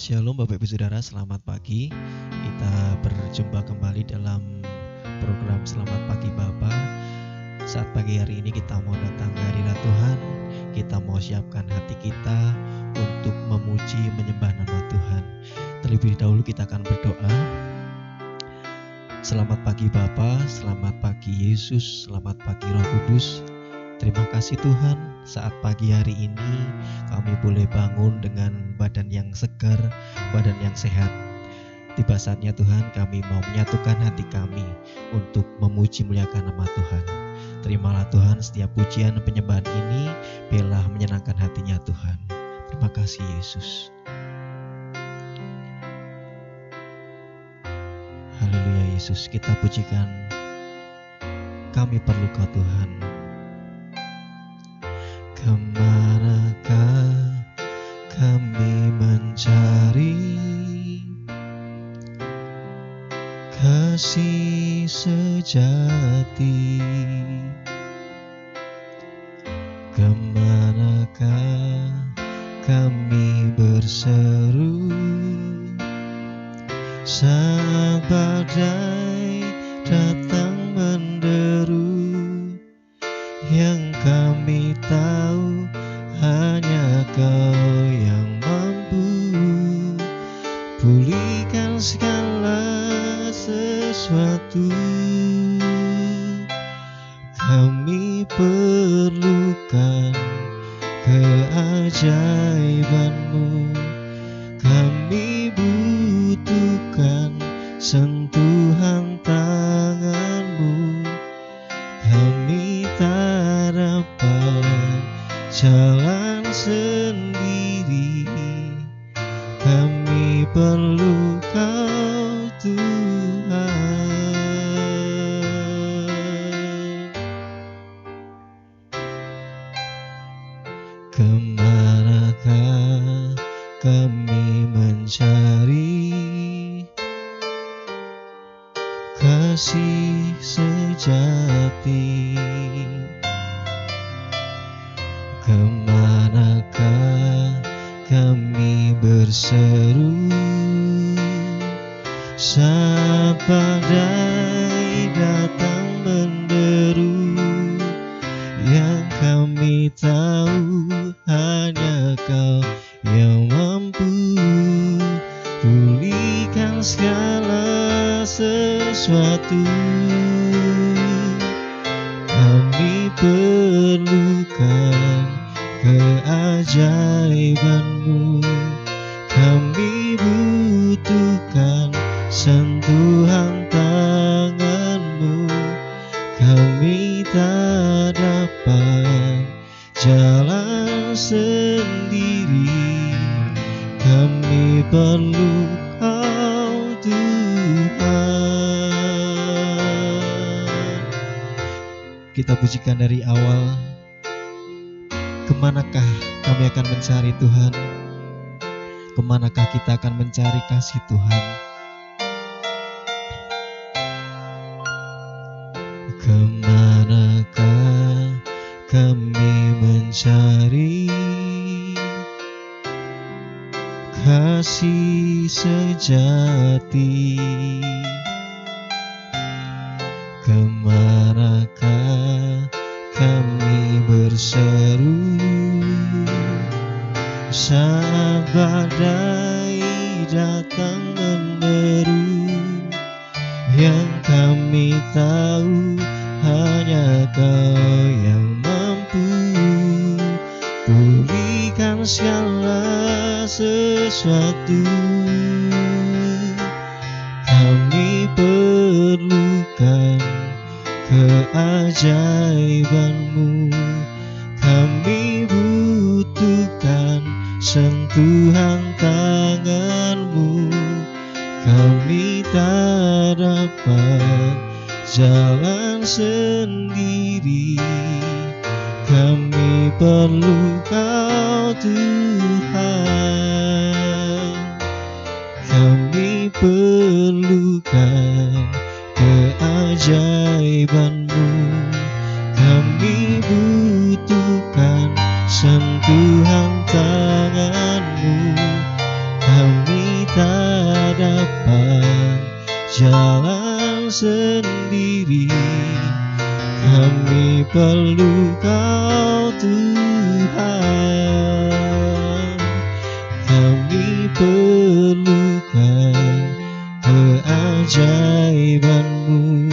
Shalom Bapak Ibu Saudara, selamat pagi. Kita berjumpa kembali dalam program Selamat Pagi Bapak. Saat pagi hari ini kita mau datang ke hadirat Tuhan. Kita mau siapkan hati kita untuk memuji, menyembah nama Tuhan. Terlebih dahulu kita akan berdoa. Selamat pagi Bapa, selamat pagi Yesus, selamat pagi Roh Kudus. Terima kasih Tuhan, saat pagi hari ini kami boleh bangun dengan badan yang segar, badan yang sehat. Tiba saatnya Tuhan, kami mau menyatukan hati kami untuk memuji muliakan nama Tuhan. Terimalah Tuhan setiap pujian penyembahan ini, biarlah menyenangkan hatinya Tuhan. Terima kasih Yesus. Haleluya Yesus, kita pujikan. Kami perlu Kau Tuhan. Kemanakah kami mencari kasih sejati? Kemanakah kami berseru saat badai datang menderu? Yang kami tahu hanya Kau yang mampu pulihkan segala sesuatu. Kami perlukan keajaiban-Mu, kami butuhkan sentuhan tangan-Mu. Kami tak dapat jalan sendiri, kami perlu Kau Tuhan. Kemanakah kami mencari kasih sejati? Kemanakah kami berseru saat badai datang menderu? Yang kami tahu hanya Kau yang mampu pulihkan segala sesuatu. Kami perlukan keajaiban-Mu, kami butuhkan sentuhan tangan-Mu. Kami tak dapat jalan sendiri, kami perlu Kau Tuhan. Kita pujikan dari awal. Kemanakah kami akan mencari Tuhan? Kemanakah kita akan mencari kasih Tuhan? Kemanakah kami mencari kasih sejati? Kemanakah kami berseru saat badai datang menderu? Yang kami tahu hanya Kau yang mampu pulihkan segala sesuatu. Kami perlukan keajaiban-Mu, kami butuhkan sentuhan tangan-Mu. Kami tak dapat jalan sendiri, kami perlu Kau Tuhan. Kami perlukan keajaiban-Mu, kami butuhkan sentuhan tangan-Mu. Kami dapat jalan sendiri. Kami perlu Kau Tuhan, kami perlukan keajaiban-Mu,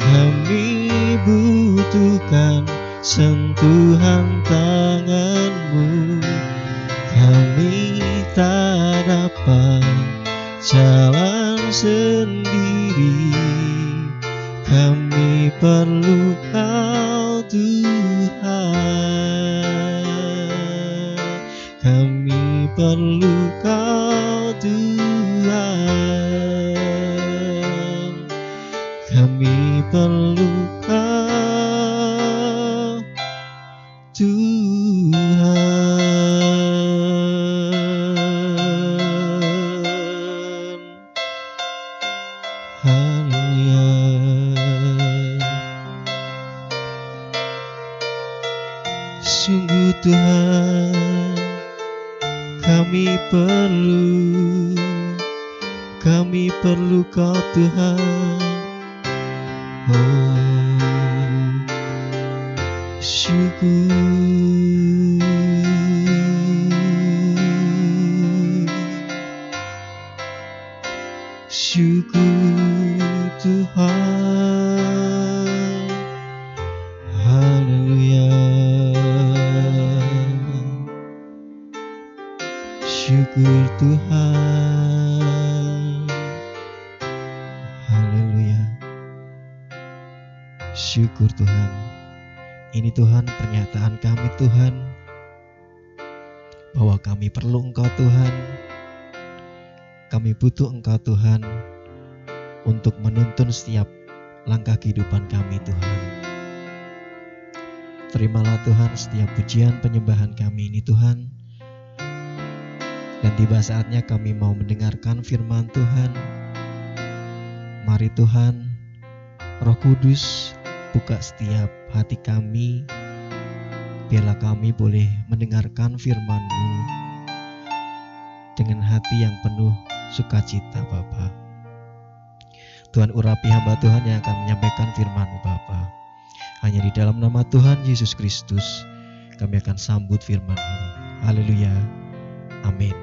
kami butuhkan sentuhan tangan-Mu. Kami tak dapat jalan sendiri, kami perlu Kau Tuhan, kami perlu Kau Tuhan, kami perlu Kau Tuhan. Haleluya. Sungguh Tuhan, kami perlu Kau Tuhan. Oh, syukur, syukur Tuhan. Haleluya. Syukur Tuhan. Haleluya. Syukur Tuhan. Ini Tuhan pernyataan kami Tuhan, bahwa kami perlu Engkau Tuhan. Kami butuh Engkau Tuhan untuk menuntun setiap langkah kehidupan kami Tuhan. Terimalah Tuhan setiap pujian penyembahan kami ini Tuhan. Dan tiba saatnya kami mau mendengarkan firman Tuhan. Mari Tuhan, Roh Kudus, buka setiap hati kami, biarlah kami boleh mendengarkan firman-Mu dengan hati yang penuh sukacita Bapa. Tuhan, urapi hamba Tuhan yang akan menyampaikan firman-Mu Bapa. Hanya di dalam nama Tuhan Yesus Kristus kami akan sambut firman-Mu. Haleluya. Amin.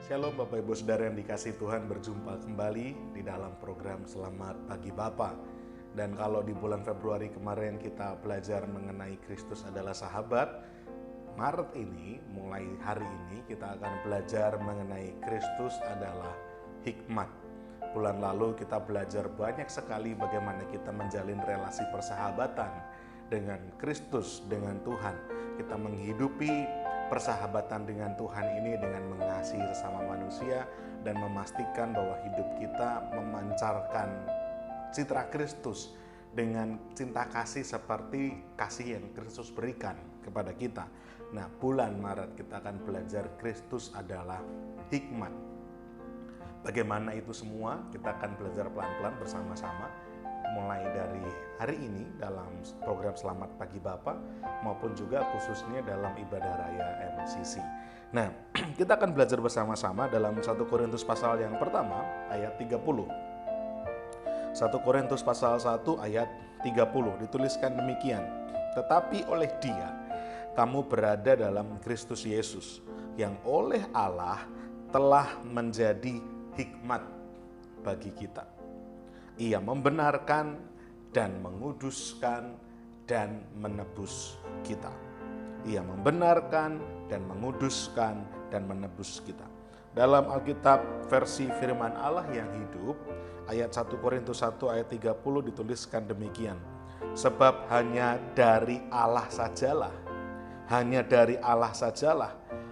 Shalom Bapak Ibu Saudara yang dikasihi Tuhan, berjumpa kembali di dalam program Selamat Pagi Bapa. Dan kalau di bulan Februari kemarin kita belajar mengenai Kristus adalah sahabat, Maret ini, mulai hari ini kita akan belajar mengenai Kristus adalah hikmat. Bulan lalu kita belajar banyak sekali bagaimana kita menjalin relasi persahabatan dengan Kristus, dengan Tuhan. Kita menghidupi persahabatan dengan Tuhan ini dengan mengasihi sesama manusia dan memastikan bahwa hidup kita memancarkan citra Kristus dengan cinta kasih seperti kasih yang Kristus berikan kepada kita. Nah, bulan Maret kita akan belajar Kristus adalah hikmat. Bagaimana itu semua kita akan belajar pelan-pelan bersama-sama mulai dari hari ini dalam program Selamat Pagi Bapa maupun juga khususnya dalam ibadah raya MCC. Nah, kita akan belajar bersama-sama dalam 1 Korintus pasal yang pertama ayat 30. 1 Korintus pasal 1 ayat 30 dituliskan demikian. Tetapi oleh Dia kamu berada dalam Kristus Yesus, yang oleh Allah telah menjadi hikmat bagi kita. Ia membenarkan dan menguduskan dan menebus kita. Ia membenarkan dan menguduskan dan menebus kita. Dalam Alkitab versi firman Allah yang hidup, ayat 1 Korintus 1 ayat 30 dituliskan demikian. Sebab hanya dari Allah sajalah,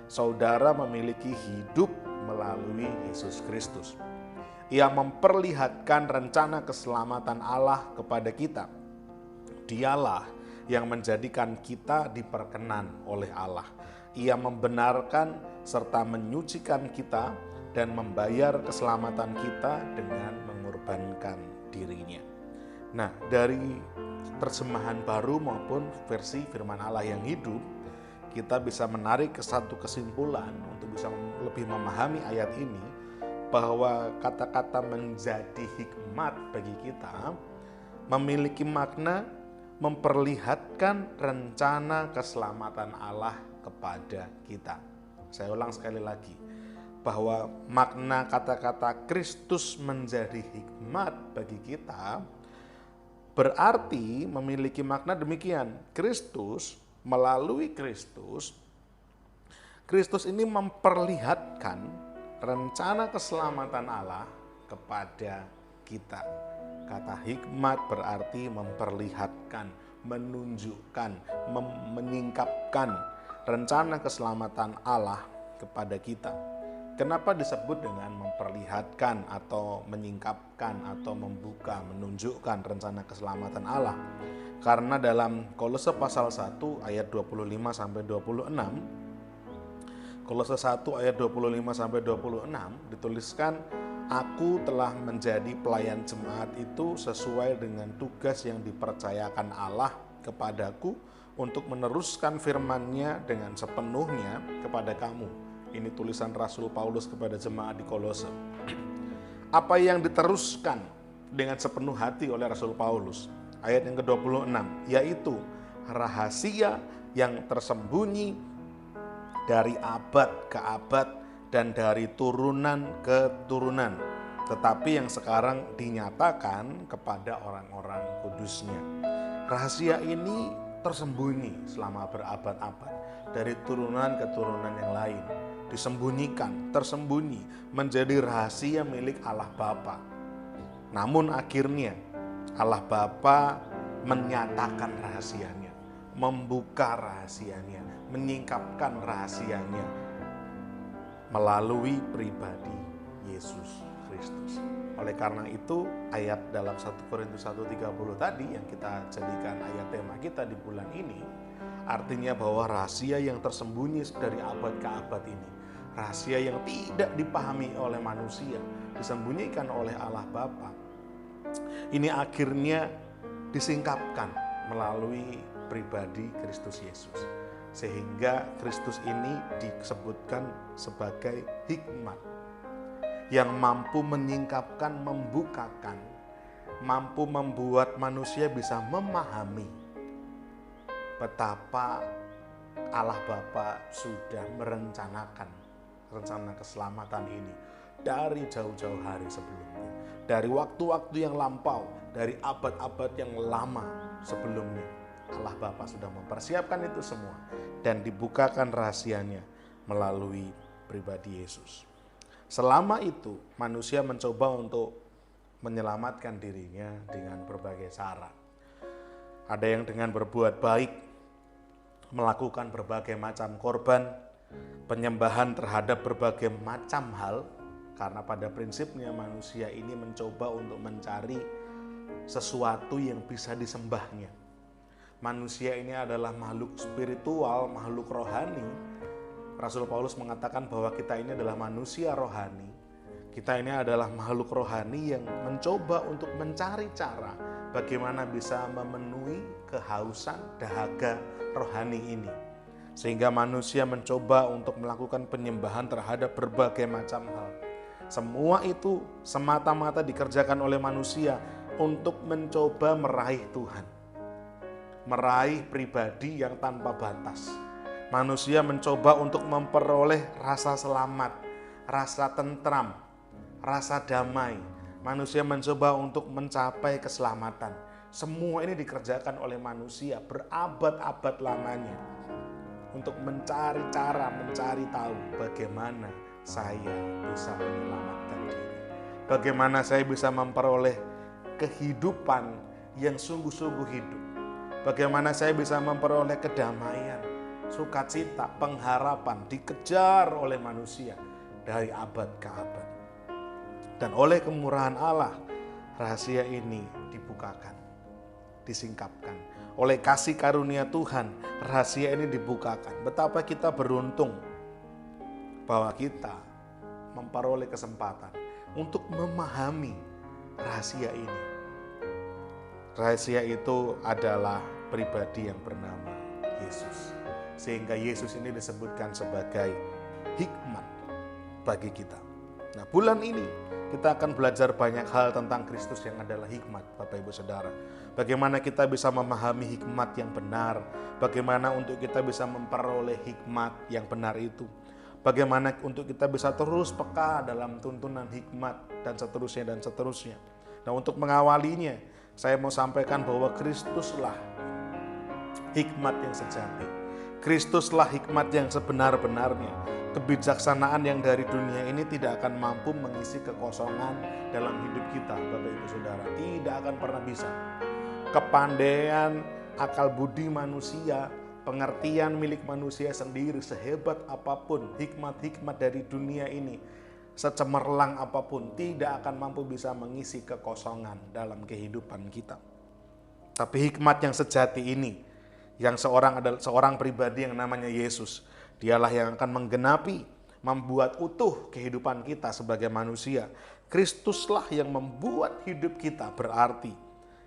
saudara memiliki hidup melalui Yesus Kristus. Ia memperlihatkan rencana keselamatan Allah kepada kita. Dialah yang menjadikan kita diperkenan oleh Allah. Ia membenarkan serta menyucikan kita dan membayar keselamatan kita dengan mengorbankan dirinya. Nah, dari terjemahan baru maupun versi firman Allah yang hidup, kita bisa menarik ke satu kesimpulan untuk bisa lebih memahami ayat ini, bahwa kata-kata menjadi hikmat bagi kita memiliki makna memperlihatkan rencana keselamatan Allah kepada kita. Saya ulang sekali lagi, bahwa makna kata-kata Kristus menjadi hikmat bagi kita berarti memiliki makna demikian. Melalui Kristus ini memperlihatkan rencana keselamatan Allah kepada kita. Kata hikmat berarti memperlihatkan, menunjukkan, menyingkapkan rencana keselamatan Allah kepada kita. Kenapa disebut dengan memperlihatkan atau menyingkapkan atau membuka, menunjukkan rencana keselamatan Allah? Karena dalam Kolose pasal 1 ayat 25 sampai 26, Kolose 1 ayat 25 sampai 26 dituliskan, aku telah menjadi pelayan jemaat itu sesuai dengan tugas yang dipercayakan Allah kepadaku untuk meneruskan firman-Nya dengan sepenuhnya kepada kamu. Ini tulisan Rasul Paulus kepada jemaat di Kolose. Apa yang diteruskan dengan sepenuh hati oleh Rasul Paulus? Ayat yang ke-26, yaitu rahasia yang tersembunyi dari abad ke abad dan dari turunan ke turunan, tetapi yang sekarang dinyatakan kepada orang-orang kudusnya. Rahasia ini tersembunyi selama berabad-abad dari turunan ke turunan yang lain, disembunyikan, tersembunyi, menjadi rahasia milik Allah Bapa. Namun akhirnya Allah Bapa menyatakan rahasianya, membuka rahasianya, menyingkapkan rahasianya melalui pribadi Yesus Kristus. Oleh karena itu, ayat dalam 1 Korintus 1:30 tadi yang kita jadikan ayat tema kita di bulan ini, artinya bahwa rahasia yang tersembunyi dari abad ke abad ini, rahasia yang tidak dipahami oleh manusia, disembunyikan oleh Allah Bapa, ini akhirnya disingkapkan melalui pribadi Kristus Yesus. Sehingga Kristus ini disebutkan sebagai hikmat yang mampu menyingkapkan, membukakan, mampu membuat manusia bisa memahami betapa Allah Bapa sudah merencanakan rencana keselamatan ini dari jauh-jauh hari sebelumnya, dari waktu-waktu yang lampau, dari abad-abad yang lama sebelumnya. Allah Bapa sudah mempersiapkan itu semua dan dibukakan rahasianya melalui pribadi Yesus. Selama itu manusia mencoba untuk menyelamatkan dirinya dengan berbagai cara. Ada yang dengan berbuat baik, melakukan berbagai macam korban, penyembahan terhadap berbagai macam hal, karena pada prinsipnya manusia ini mencoba untuk mencari sesuatu yang bisa disembahnya. Manusia ini adalah makhluk spiritual, makhluk rohani. Rasul Paulus mengatakan bahwa kita ini adalah manusia rohani. Kita ini adalah makhluk rohani yang mencoba untuk mencari cara bagaimana bisa memenuhi kehausan, dahaga rohani ini. Sehingga manusia mencoba untuk melakukan penyembahan terhadap berbagai macam hal. Semua itu semata-mata dikerjakan oleh manusia untuk mencoba meraih Tuhan. Meraih pribadi yang tanpa batas. Manusia mencoba untuk memperoleh rasa selamat, rasa tentram, rasa damai. Manusia mencoba untuk mencapai keselamatan. Semua ini dikerjakan oleh manusia berabad-abad lamanya untuk mencari cara, mencari tahu bagaimana saya bisa menyelamatkan diri. Bagaimana saya bisa memperoleh kehidupan yang sungguh-sungguh hidup. Bagaimana saya bisa memperoleh kedamaian, sukacita, pengharapan dikejar oleh manusia dari abad ke abad. Dan oleh kemurahan Allah, rahasia ini dibukakan, disingkapkan. Oleh kasih karunia Tuhan, rahasia ini dibukakan. Betapa kita beruntung bahwa kita memperoleh kesempatan untuk memahami rahasia ini. Rahasia itu adalah pribadi yang bernama Yesus. Sehingga Yesus ini disebutkan sebagai hikmat bagi kita. Nah, bulan ini kita akan belajar banyak hal tentang Kristus yang adalah hikmat, Bapak Ibu Saudara. Bagaimana kita bisa memahami hikmat yang benar, bagaimana untuk kita bisa memperoleh hikmat yang benar itu, bagaimana untuk kita bisa terus peka dalam tuntunan hikmat dan seterusnya dan seterusnya. Nah, untuk mengawalinya, saya mau sampaikan bahwa Kristuslah hikmat yang sejati. Kristuslah hikmat yang sebenar-benarnya. Kebijaksanaan yang dari dunia ini tidak akan mampu mengisi kekosongan dalam hidup kita, Bapak Ibu Saudara. Tidak akan pernah bisa. Kepandaian, akal budi manusia, pengertian milik manusia sendiri, sehebat apapun hikmat-hikmat dari dunia ini, secemerlang apapun, tidak akan mampu bisa mengisi kekosongan dalam kehidupan kita. Tapi hikmat yang sejati ini, yang seorang pribadi yang namanya Yesus, dialah yang akan menggenapi, membuat utuh kehidupan kita sebagai manusia. Kristuslah yang membuat hidup kita berarti,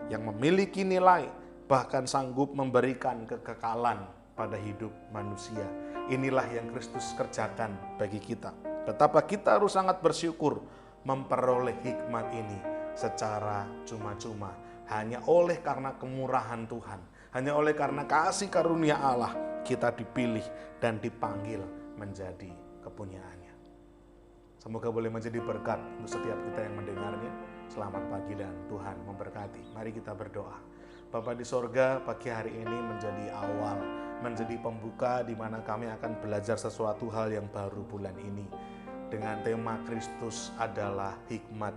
yang memiliki nilai, bahkan sanggup memberikan kekekalan pada hidup manusia. Inilah yang Kristus kerjakan bagi kita. Betapa kita harus sangat bersyukur memperoleh hikmat ini secara cuma-cuma, hanya oleh karena kemurahan Tuhan, hanya oleh karena kasih karunia Allah, kita dipilih dan dipanggil menjadi kepunyaannya. Semoga boleh menjadi berkat untuk setiap kita yang mendengarnya. Selamat pagi dan Tuhan memberkati. Mari kita berdoa. Bapa di sorga, pagi hari ini menjadi awal, menjadi pembuka di mana kami akan belajar sesuatu hal yang baru bulan ini. Dengan tema Kristus adalah hikmat.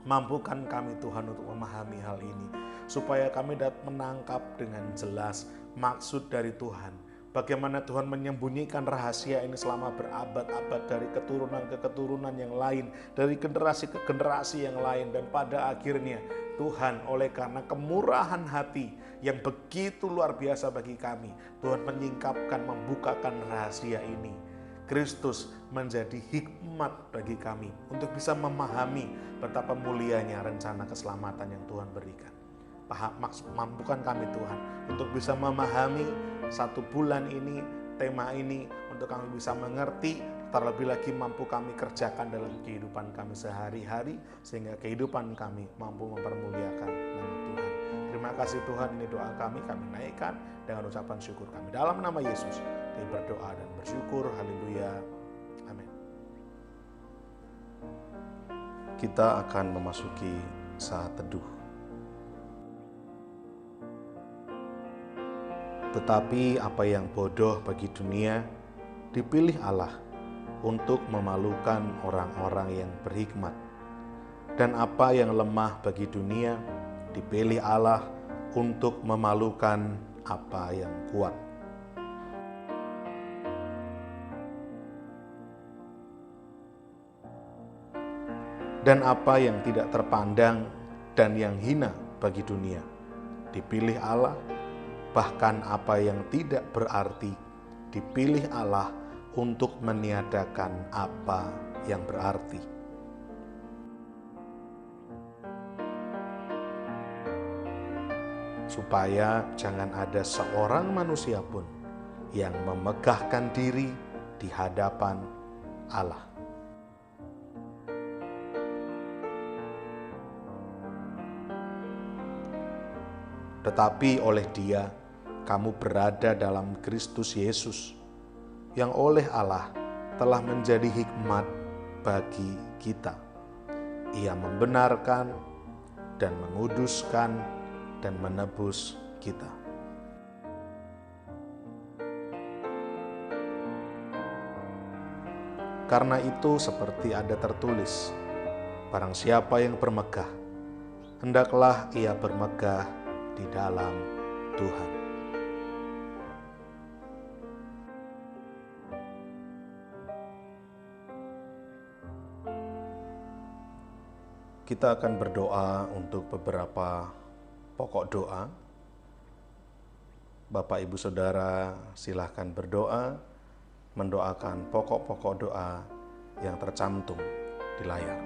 Mampukan kami Tuhan untuk memahami hal ini, supaya kami dapat menangkap dengan jelas maksud dari Tuhan. Bagaimana Tuhan menyembunyikan rahasia ini selama berabad-abad dari keturunan ke keturunan yang lain, dari generasi ke generasi yang lain. Dan pada akhirnya Tuhan, oleh karena kemurahan hati yang begitu luar biasa bagi kami, Tuhan menyingkapkan, membukakan rahasia ini. Kristus menjadi hikmat bagi kami untuk bisa memahami betapa mulianya rencana keselamatan yang Tuhan berikan. Mampukan kami Tuhan untuk bisa memahami satu bulan ini, tema ini, untuk kami bisa mengerti, terlebih lagi mampu kami kerjakan dalam kehidupan kami sehari-hari, sehingga kehidupan kami mampu mempermuliakan nama Tuhan. Terima kasih Tuhan, ini doa kami naikkan dengan ucapan syukur kami. Dalam nama Yesus, kami berdoa dan bersyukur. Haleluya. Amin. Kita akan memasuki saat teduh. Tetapi apa yang bodoh bagi dunia, dipilih Allah untuk memalukan orang-orang yang berhikmat. Dan apa yang lemah bagi dunia, dipilih Allah untuk memalukan apa yang kuat. Dan apa yang tidak terpandang dan yang hina bagi dunia, dipilih Allah. Bahkan apa yang tidak berarti, dipilih Allah untuk meniadakan apa yang berarti. Supaya jangan ada seorang manusia pun yang memegahkan diri di hadapan Allah. Tetapi oleh Dia, kamu berada dalam Kristus Yesus, yang oleh Allah telah menjadi hikmat bagi kita. Ia membenarkan dan menguduskan dan menebus kita. Karena itu seperti ada tertulis, barang siapa yang bermegah, hendaklah ia bermegah di dalam Tuhan. Kita akan berdoa untuk beberapa pokok doa. Bapak Ibu Saudara silahkan berdoa, mendoakan pokok-pokok doa yang tercantum di layar.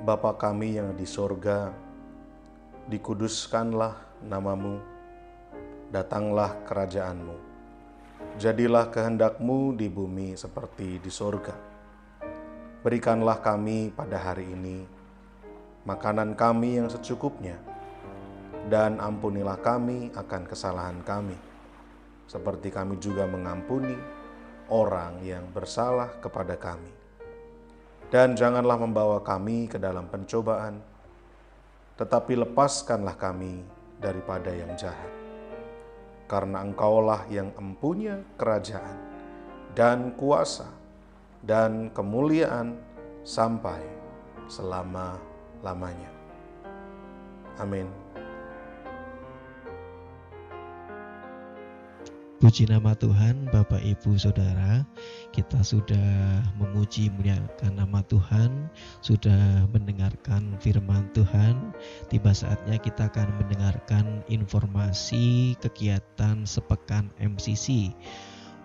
Bapa kami yang di sorga, dikuduskanlah namamu, datanglah kerajaanmu. Jadilah kehendak-Mu di bumi seperti di sorga. Berikanlah kami pada hari ini makanan kami yang secukupnya, dan ampunilah kami akan kesalahan kami, seperti kami juga mengampuni orang yang bersalah kepada kami. Dan janganlah membawa kami ke dalam pencobaan, tetapi lepaskanlah kami daripada yang jahat. Karena Engkaulah yang empunya kerajaan dan kuasa dan kemuliaan sampai selama-lamanya. Amin. Puji nama Tuhan, Bapak, Ibu, Saudara. Kita sudah memuji muliakan nama Tuhan, sudah mendengarkan firman Tuhan. Tiba saatnya kita akan mendengarkan informasi kegiatan sepekan MCC.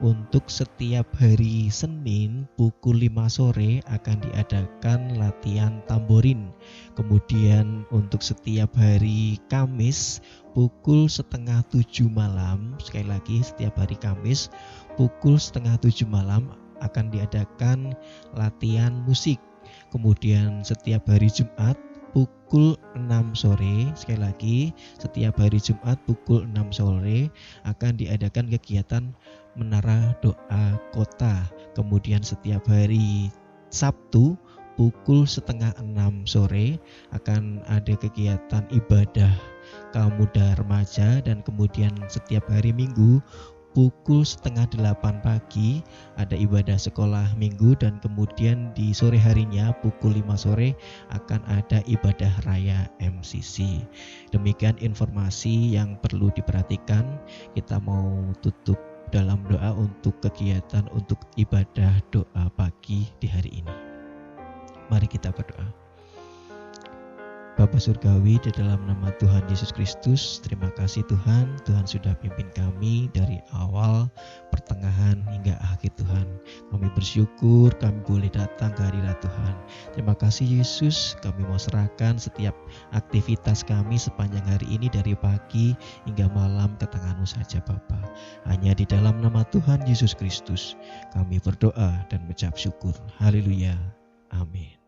Untuk setiap hari Senin pukul 5 sore akan diadakan latihan tamborin. Kemudian untuk setiap hari Kamis pukul 6:30 malam, sekali lagi setiap hari Kamis pukul 6:30 malam akan diadakan latihan musik. Kemudian setiap hari Jumat pukul 6 sore, sekali lagi setiap hari Jumat pukul 6 sore akan diadakan kegiatan Menara Doa Kota. Kemudian setiap hari Sabtu pukul 5:30 sore akan ada kegiatan ibadah kaum muda remaja, dan kemudian setiap hari Minggu pukul 7:30 pagi ada ibadah sekolah minggu, dan kemudian di sore harinya pukul 5 sore akan ada ibadah raya MCC. Demikian informasi yang perlu diperhatikan. Kita mau tutup dalam doa untuk kegiatan untuk ibadah doa pagi di hari ini. Mari kita berdoa. Bapa Surgawi, di dalam nama Tuhan Yesus Kristus, terima kasih Tuhan. Tuhan sudah pimpin kami dari awal, pertengahan hingga akhir Tuhan. Kami bersyukur kami boleh datang ke hadirat Tuhan. Terima kasih Yesus, kami mau serahkan setiap aktivitas kami sepanjang hari ini dari pagi hingga malam ke tangan-Mu saja Bapa. Hanya di dalam nama Tuhan Yesus Kristus kami berdoa dan mengucap syukur. Haleluya. Amin.